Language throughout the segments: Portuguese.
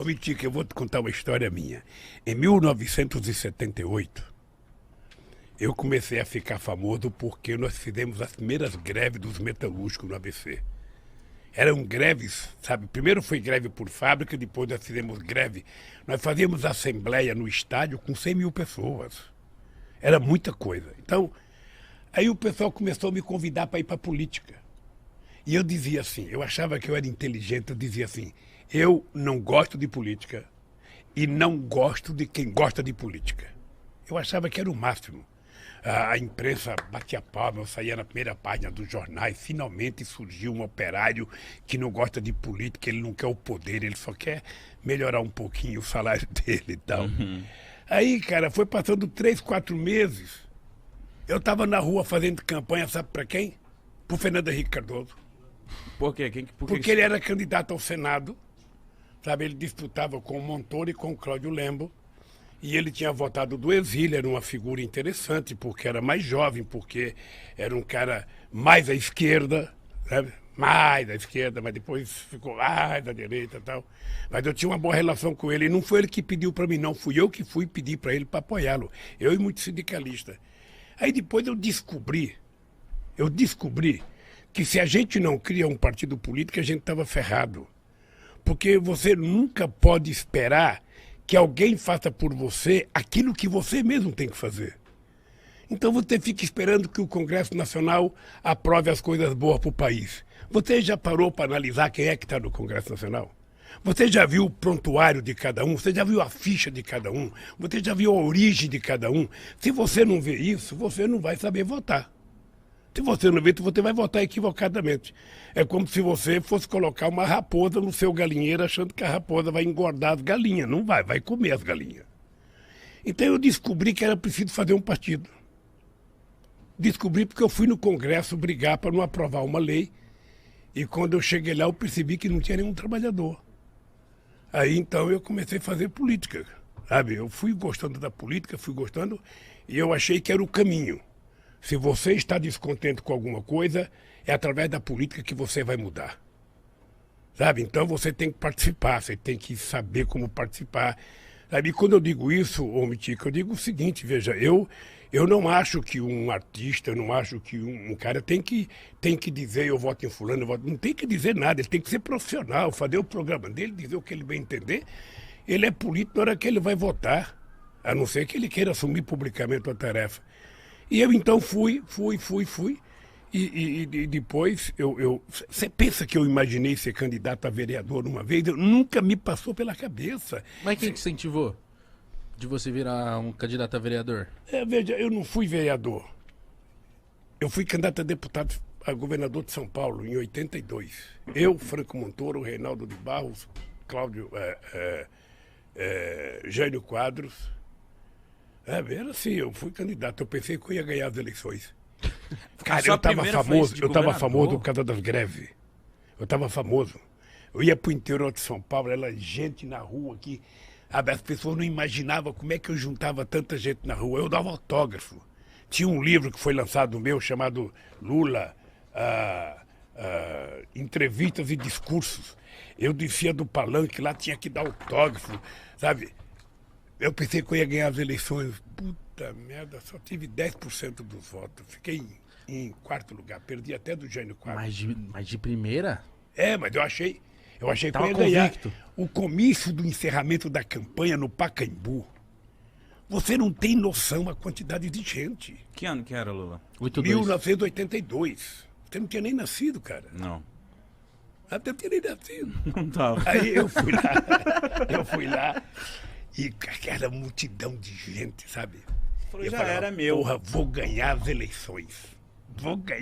Ô, Mitica, eu vou te contar uma história minha. Em 1978, eu comecei a ficar famoso porque nós fizemos as primeiras greves dos metalúrgicos no ABC. Eram greves, sabe? Primeiro foi greve por fábrica, depois nós fizemos greve. Nós fazíamos assembleia no estádio com 100 mil pessoas. Era muita coisa. Então, aí o pessoal começou a me convidar para ir para a política. E eu dizia assim, eu achava que eu era inteligente, eu dizia assim, eu não gosto de política e não gosto de quem gosta de política. Eu achava que era o máximo. A imprensa batia palma, eu saía na primeira página dos jornais, finalmente surgiu um operário que não gosta de política, ele não quer o poder, ele só quer melhorar um pouquinho o salário dele e tal. Aí, cara, foi passando 3, 4 meses, eu estava na rua fazendo campanha, sabe para quem? Pro Fernando Henrique Cardoso. Por quê? Porque ele era candidato ao Senado, sabe? Ele disputava com o Montoro e com o Cláudio Lembo. E ele tinha votado do exílio, era uma figura interessante, porque era mais jovem, porque era um cara mais à esquerda, sabe? Mais à esquerda, mas depois ficou mais à direita e tal. Mas eu tinha uma boa relação com ele, e não foi ele que pediu para mim, não. Fui eu que fui pedir para ele para apoiá-lo. Eu e muitos sindicalistas. Aí depois eu descobri que se a gente não cria um partido político, a gente estava ferrado. Porque você nunca pode esperar que alguém faça por você aquilo que você mesmo tem que fazer. Então você fica esperando que o Congresso Nacional aprove as coisas boas para o país. Você já parou para analisar quem é que está no Congresso Nacional? Você já viu o prontuário de cada um? Você já viu a ficha de cada um? Você já viu a origem de cada um? Se você não vê isso, você não vai saber votar. Se você não vê, você vai votar equivocadamente. É como se você fosse colocar uma raposa no seu galinheiro achando que a raposa vai engordar as galinhas. Não vai, vai comer as galinhas. Então eu descobri que era preciso fazer um partido. Descobri porque eu fui no Congresso brigar para não aprovar uma lei. E quando eu cheguei lá, eu percebi que não tinha nenhum trabalhador. Aí então eu comecei a fazer política, sabe? Eu fui gostando da política, fui gostando, e eu achei que era o caminho. Se você está descontente com alguma coisa, é através da política que você vai mudar. Sabe? Então você tem que participar, você tem que saber como participar. Sabe? E quando eu digo isso, ô Mitica, eu digo o seguinte, veja, eu não acho que um artista, eu não acho que um cara tem que dizer eu voto em fulano, eu voto... Não tem que dizer nada, ele tem que ser profissional, fazer o programa dele, dizer o que ele vai entender. Ele é político na hora que ele vai votar, a não ser que ele queira assumir publicamente a tarefa. E eu então fui. E depois, você pensa que eu imaginei ser candidato a vereador uma vez? Nunca me passou pela cabeça. Mas quem te incentivou de você virar um candidato a vereador? Veja, eu não fui vereador. Eu fui candidato a deputado a governador de São Paulo em 82. Eu, Franco Montoro, Reinaldo de Barros, Cláudio, Jânio Quadros. Era assim, eu fui candidato, eu pensei que eu ia ganhar as eleições. Cara, eu estava famoso por causa das greves. Eu estava famoso. Eu ia para o interior de São Paulo, era gente na rua aqui. As pessoas não imaginavam como é que eu juntava tanta gente na rua. Eu dava autógrafo. Tinha um livro que foi lançado meu chamado Lula, Entrevistas e Discursos. Eu descia do palanque, lá tinha que dar autógrafo, sabe? Eu pensei que eu ia ganhar as eleições. Puta merda, só tive 10% dos votos. Fiquei em quarto lugar. Perdi até do Jânio Quadros. Mas de primeira? Mas eu achei que eu ia Tava ganhar. convicto. O comício do encerramento da campanha no Pacaembu. Você não tem noção da quantidade de gente. Que ano que era, Lula? 1982. Você não tinha nem nascido, cara. Não. Até eu tinha nem nascido. Não tava. Aí eu fui lá. E aquela multidão de gente, sabe? Falou, Eu já falava, era meu. Porra, vou ganhar as eleições.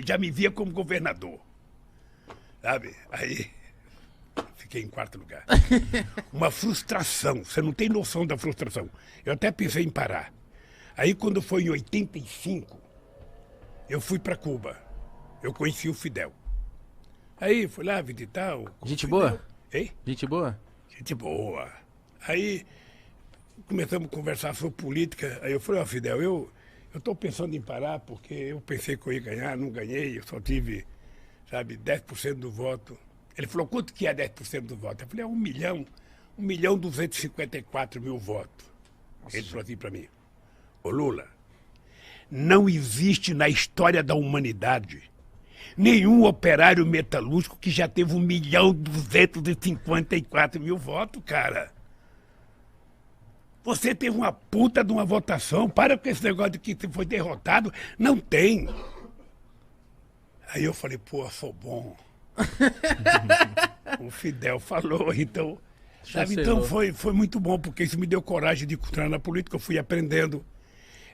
Já me via como governador. Sabe? Aí fiquei em quarto lugar. Uma frustração. Você não tem noção da frustração. Eu até pensei em parar. Aí quando foi em 85, eu fui para Cuba. Eu conheci o Fidel. Aí fui lá visitar o Gente Fidel. boa? Hein? Gente boa? Gente boa. Aí começamos a conversar sobre política. Aí eu falei, Fidel, eu estou pensando em parar porque eu pensei que eu ia ganhar, não ganhei, eu só tive, sabe, 10% do voto. Ele falou, quanto que é 10% do voto? Eu falei, 1 milhão. 1.254.000 votos. Ele falou assim para mim: ô Lula, não existe na história da humanidade nenhum operário metalúrgico que já teve 1.254.000 votos, cara. Você teve uma puta de uma votação, para com esse negócio de que você foi derrotado. Não tem. Aí eu falei, pô, sou bom. O Fidel falou, então... Sabe, então foi muito bom, porque isso me deu coragem de entrar na política, eu fui aprendendo.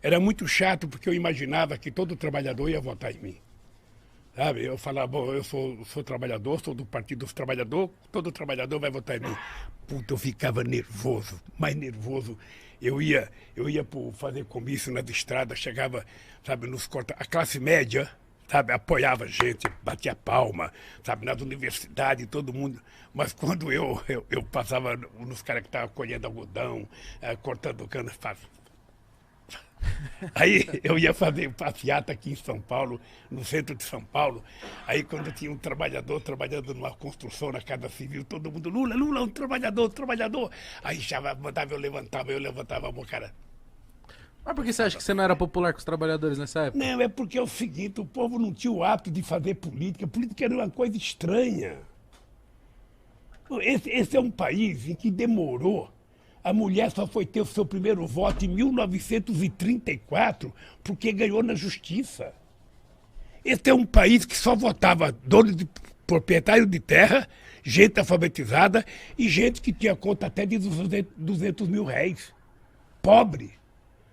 Era muito chato, porque eu imaginava que todo trabalhador ia votar em mim. Sabe, eu falava, bom, eu sou trabalhador, sou do Partido dos Trabalhadores, todo trabalhador vai votar em mim. Puta, eu ficava nervoso, mais nervoso. Eu ia fazer comício nas estradas, chegava, sabe, nos corta. A classe média, sabe, apoiava a gente, batia palma, sabe, nas universidades, todo mundo. Mas quando eu passava nos caras que estavam colhendo algodão, cortando cana, aí eu ia fazer passeata aqui em São Paulo, no centro de São Paulo. Aí quando tinha um trabalhador trabalhando numa construção na Casa Civil, todo mundo, Lula, Lula, um trabalhador, trabalhador. Aí já mandava, eu levantava a mão, cara. Mas por que você acha que você não era popular com os trabalhadores nessa época? Não, é porque é o seguinte, o povo não tinha o hábito de fazer política. Política era uma coisa estranha. Esse é um país em que demorou. A mulher só foi ter o seu primeiro voto em 1934, porque ganhou na justiça. Esse é um país que só votava dono de proprietário de terra, gente alfabetizada e gente que tinha conta até de 200 mil réis. Pobre,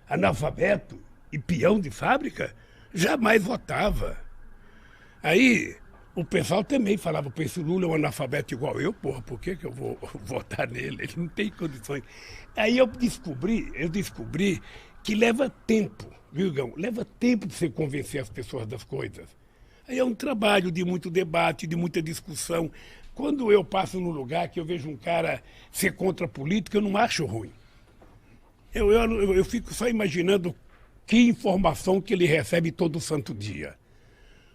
analfabeto e peão de fábrica, jamais votava. Aí o pessoal também falava, pô, esse Lula é um analfabeto igual eu, porra, por que eu vou votar nele? Ele não tem condições. Aí eu descobri que leva tempo, viu, Gão? Leva tempo de você convencer as pessoas das coisas. Aí é um trabalho de muito debate, de muita discussão. Quando eu passo num lugar que eu vejo um cara ser contra a política, eu não acho ruim. Eu fico só imaginando que informação que ele recebe todo santo dia.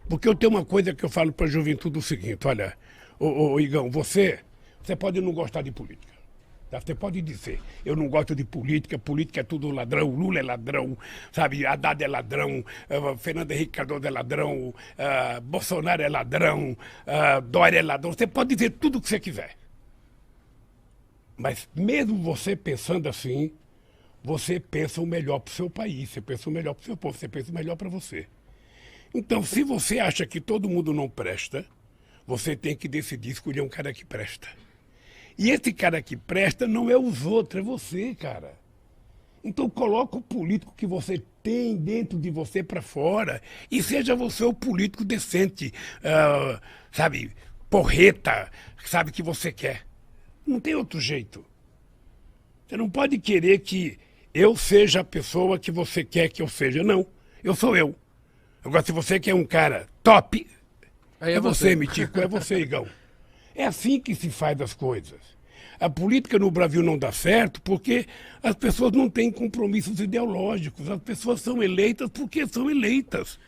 Porque eu tenho uma coisa que eu falo para a juventude o seguinte, olha, ô Igão, você pode não gostar de política. Tá? Você pode dizer, eu não gosto de política, política é tudo ladrão, Lula é ladrão, sabe, Haddad é ladrão, Fernando Henrique Cardoso é ladrão, Bolsonaro é ladrão, Dória é ladrão. Você pode dizer tudo o que você quiser. Mas mesmo você pensando assim, você pensa o melhor para o seu país, você pensa o melhor para o seu povo, você pensa o melhor para você. Então, se você acha que todo mundo não presta, você tem que decidir escolher um cara que presta. E esse cara que presta não é os outros, é você, cara. Então, coloca o político que você tem dentro de você para fora e seja você o político decente, sabe, porreta, sabe, que você quer. Não tem outro jeito. Você não pode querer que eu seja a pessoa que você quer que eu seja. Não, eu sou eu. Agora, se você quer um cara top, aí é você, Mitico, é você, Igão. É assim que se faz as coisas. A política no Brasil não dá certo porque as pessoas não têm compromissos ideológicos. As pessoas são eleitas porque são eleitas.